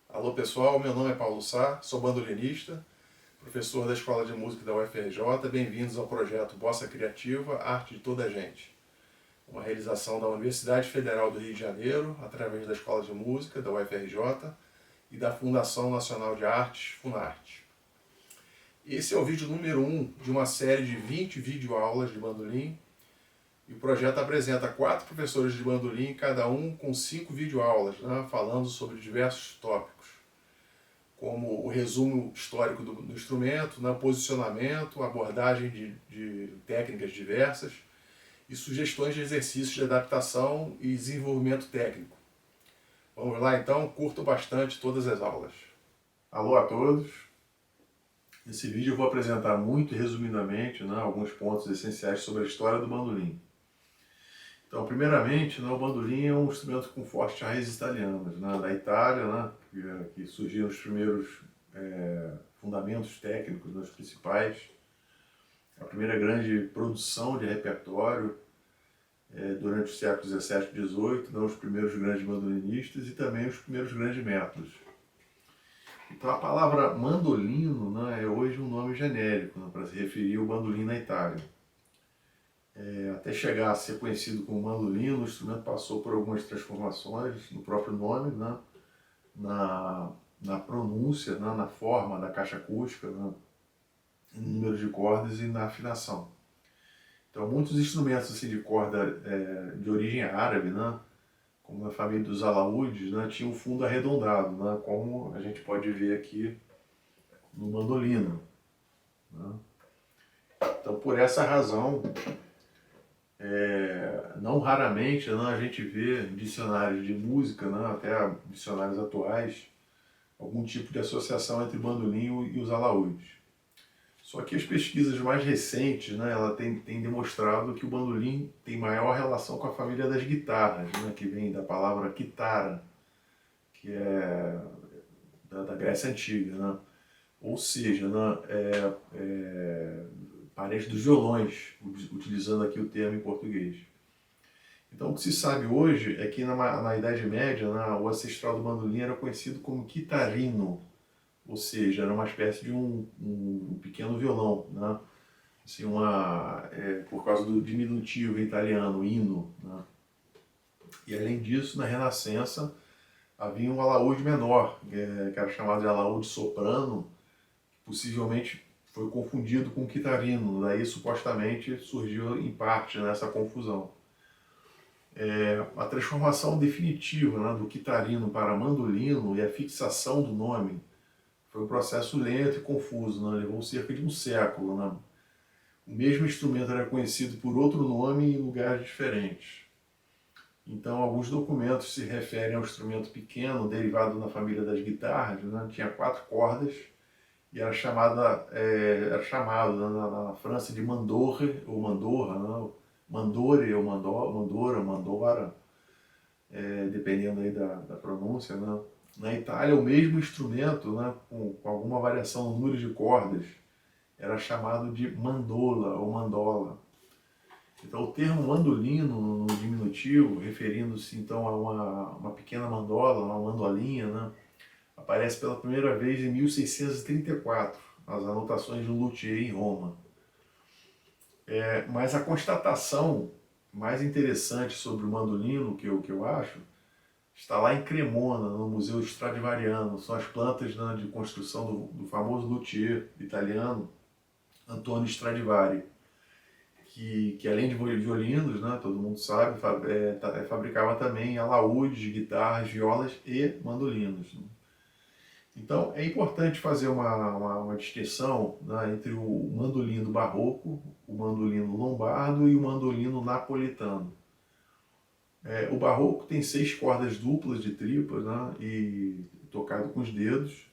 Alô pessoal, meu nome é Paulo Sá, sou bandolinista, professor da Escola de Música da UFRJ. Bem-vindos ao projeto Bossa Criativa, Arte de Toda a Gente. Uma realização da Universidade Federal do Rio de Janeiro, através da Escola de Música da UFRJ e da Fundação Nacional de Artes, Funarte. Esse é o vídeo número 1 de uma série de 20 videoaulas de bandolim. E o projeto apresenta 4 professores de bandolim, cada um com 5 videoaulas, falando sobre diversos tópicos, como o resumo histórico do instrumento, posicionamento, abordagem de técnicas diversas e sugestões de exercícios de adaptação e desenvolvimento técnico. Vamos lá então, curtam bastante todas as aulas. Alô a todos! Nesse vídeo eu vou apresentar muito resumidamente alguns pontos essenciais sobre a história do bandolim. Então, primeiramente, o bandolim é um instrumento com fortes raízes italianas, da Itália, que surgiram os primeiros fundamentos técnicos, os principais. A primeira grande produção de repertório durante os séculos XVII e XVIII, os primeiros grandes mandolinistas e também os primeiros grandes métodos. Então, a palavra mandolino é hoje um nome genérico para se referir ao bandolim na Itália. Até chegar a ser conhecido como mandolino, o instrumento passou por algumas transformações no próprio nome, na pronúncia, na forma da caixa acústica, no número de cordas e na afinação. Então, muitos instrumentos assim, de corda de origem árabe, como na família dos alaúdes, tinham um fundo arredondado, como a gente pode ver aqui no mandolino. Então, por essa razão, não raramente a gente vê em dicionários de música, até dicionários atuais, algum tipo de associação entre o bandolim e os alaúdes. Só que as pesquisas mais recentes, ela tem demonstrado que o bandolim tem maior relação com a família das guitarras, que vem da palavra kitara, que é da Grécia Antiga, ou seja, parente dos violões, utilizando aqui o termo em português. Então, o que se sabe hoje é que na Idade Média, o ancestral do bandolim era conhecido como chitarrino, ou seja, era uma espécie de um pequeno violão, assim, por causa do diminutivo em italiano, hino. E além disso, na Renascença, havia um alaúde menor, que era chamado de alaúde soprano, que possivelmente foi confundido com chitarrino, daí supostamente surgiu em parte nessa confusão. A transformação definitiva do chitarrino para mandolino e a fixação do nome foi um processo lento e confuso, levou cerca de um século. O mesmo instrumento era conhecido por outro nome em lugares diferentes. Então, alguns documentos se referem ao instrumento pequeno, derivado na família das guitarras, tinha 4 cordas, e era chamado na França de mandorre ou mandorra, mandore ou mandora, mandora, dependendo aí da pronúncia. Na Itália, o mesmo instrumento, com alguma variação no número de cordas, era chamado de mandola ou mandola. Então, o termo mandolino, no diminutivo, referindo-se então a uma pequena mandola, uma mandolinha, aparece pela primeira vez em 1634, nas anotações de luthier em Roma. Mas a constatação mais interessante sobre o mandolino, que eu acho, está lá em Cremona, no Museu Stradivariano. São as plantas de construção do famoso luthier italiano, Antonio Stradivari, que além de violinos, todo mundo sabe, fabricava também alaúdes, guitarras, violas e mandolinos. Então, é importante fazer uma distinção entre o mandolino barroco, o mandolino lombardo e o mandolino napolitano. O barroco tem 6 cordas duplas de tripas, e tocado com os dedos,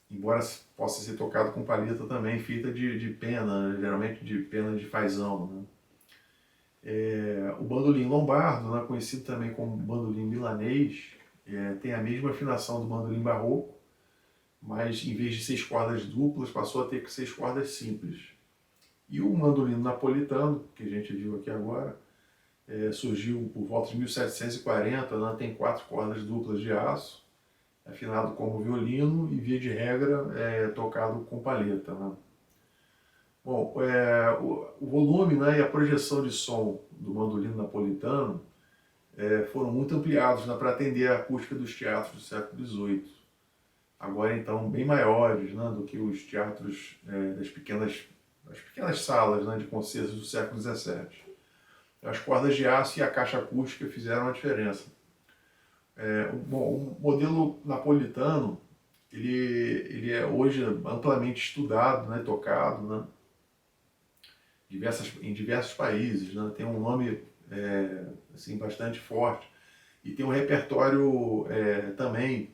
embora possa ser tocado com palheta também, feita de pena, geralmente de pena de fazão. O bandolim lombardo, conhecido também como bandolim milanês, tem a mesma afinação do bandolim barroco, mas em vez de 6 cordas duplas, passou a ter 6 cordas simples. E o mandolino napolitano, que a gente viu aqui agora, surgiu por volta de 1740, né? Tem 4 cordas duplas de aço, afinado como violino e, via de regra, tocado com palheta, né? Bom, o volume, né, e a projeção de som do mandolino napolitano foram muito ampliados, né, para atender a acústica dos teatros do século XVIII. Agora, então, bem maiores, né, do que os teatros das pequenas salas, né, de concertos do século XVII. As cordas de aço e a caixa acústica fizeram a diferença. O modelo napolitano, ele é hoje amplamente estudado, né, tocado, né, em diversos países, né, tem um nome assim, bastante forte e tem um repertório também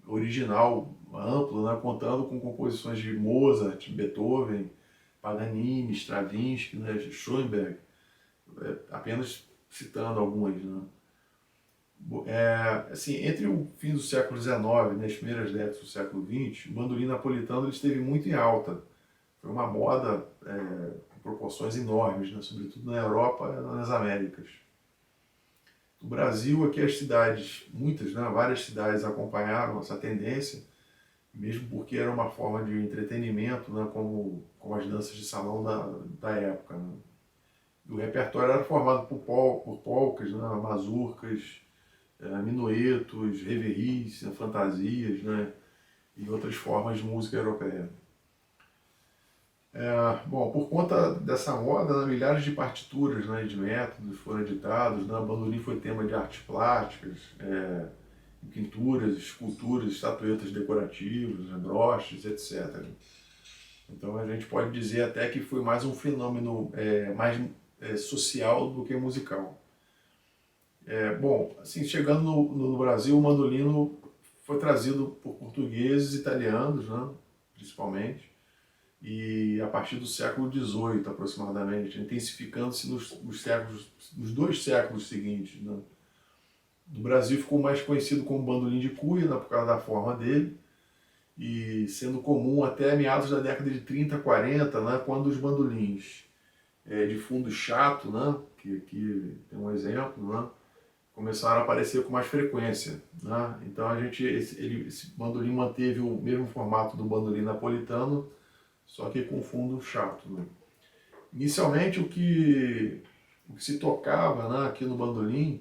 original, amplo, né, contando com composições de Mozart, Beethoven, Paganini, Stravinsky, né, Schoenberg, apenas citando algumas, né. Assim, entre o fim do século XIX e as primeiras décadas do século XX, o bandolim napolitano ele esteve muito em alta. Foi uma moda com proporções enormes, né, sobretudo na Europa e nas Américas. No Brasil, aqui as cidades, muitas, né, várias cidades acompanharam essa tendência, mesmo porque era uma forma de entretenimento, né, como as danças de salão da época, né. E o repertório era formado por polcas, né, mazurcas, minuetos, reveries, fantasias, né, e outras formas de música europeia. Bom, por conta dessa moda, né, milhares de partituras, né, de métodos foram editados, né, o bandolim foi tema de artes plásticas, pinturas, esculturas, estatuetas decorativas, né, broches, etc. Então a gente pode dizer até que foi mais um fenômeno mais social do que musical. Bom, assim, chegando no Brasil, o mandolino foi trazido por portugueses e italianos, né, principalmente, e a partir do século XVIII, aproximadamente, intensificando-se nos 2 séculos seguintes, né. No Brasil ficou mais conhecido como bandolim de cuia, né, por causa da forma dele, e sendo comum até meados da década de 30, 40, né, quando os bandolins de fundo chato, né, que aqui tem um exemplo, né, começaram a aparecer com mais frequência, né. Então esse bandolim manteve o mesmo formato do bandolim napolitano, só que com fundo chato, né. Inicialmente o que se tocava, né, aqui no bandolim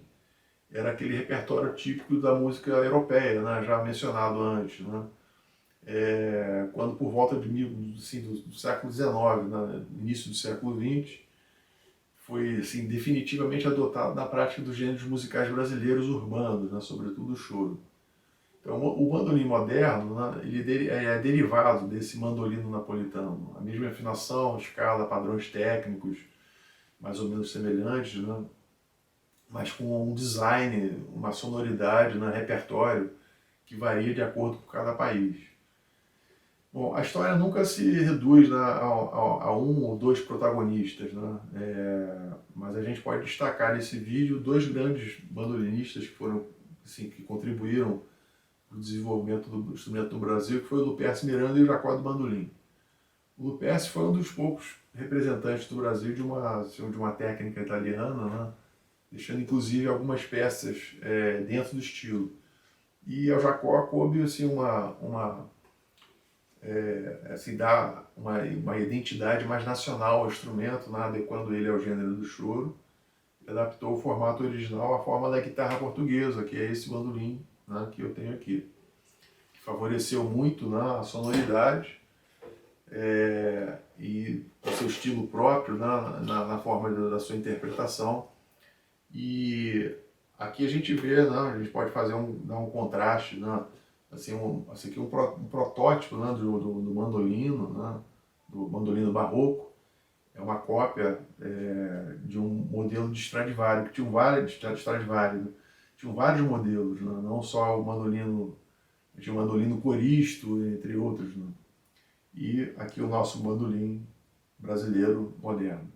era aquele repertório típico da música europeia, né, já mencionado antes, né. Quando por volta assim, do século XIX, né, início do século XX, foi assim, definitivamente adotado na prática dos gêneros musicais brasileiros urbanos, né, sobretudo o choro. Então, o bandolim moderno, né, ele é derivado desse mandolino napolitano. A mesma afinação, escala, padrões técnicos, mais ou menos semelhantes, né, mas com um design, uma sonoridade, né, repertório que varia de acordo com cada país. Bom, a história nunca se reduz, né, a um ou dois protagonistas, né, mas a gente pode destacar nesse vídeo 2 grandes bandolinistas que foram, assim, que contribuíram para o desenvolvimento do instrumento no Brasil, que foi o Lupercio Miranda e o Jacó do Bandolim. O Lupercio foi um dos poucos representantes do Brasil de uma técnica italiana, né, deixando inclusive algumas peças dentro do estilo. E ao Jacó coube assim, assim, dar uma identidade mais nacional ao instrumento, né, adequando ele ao gênero do choro, e adaptou o formato original à forma da guitarra portuguesa, que é esse bandolim, né, que eu tenho aqui, que favoreceu muito, né, a sonoridade e o seu estilo próprio, né, na forma da sua interpretação. E aqui a gente vê, né, a gente pode dar um contraste, né, assim, esse aqui é um protótipo, né, do mandolino, né, do mandolino barroco. É uma cópia de um modelo de Stradivari, que tinham vários modelos, né, não só o mandolino, tinha o mandolino coristo, entre outros, né. E aqui o nosso bandolim brasileiro moderno.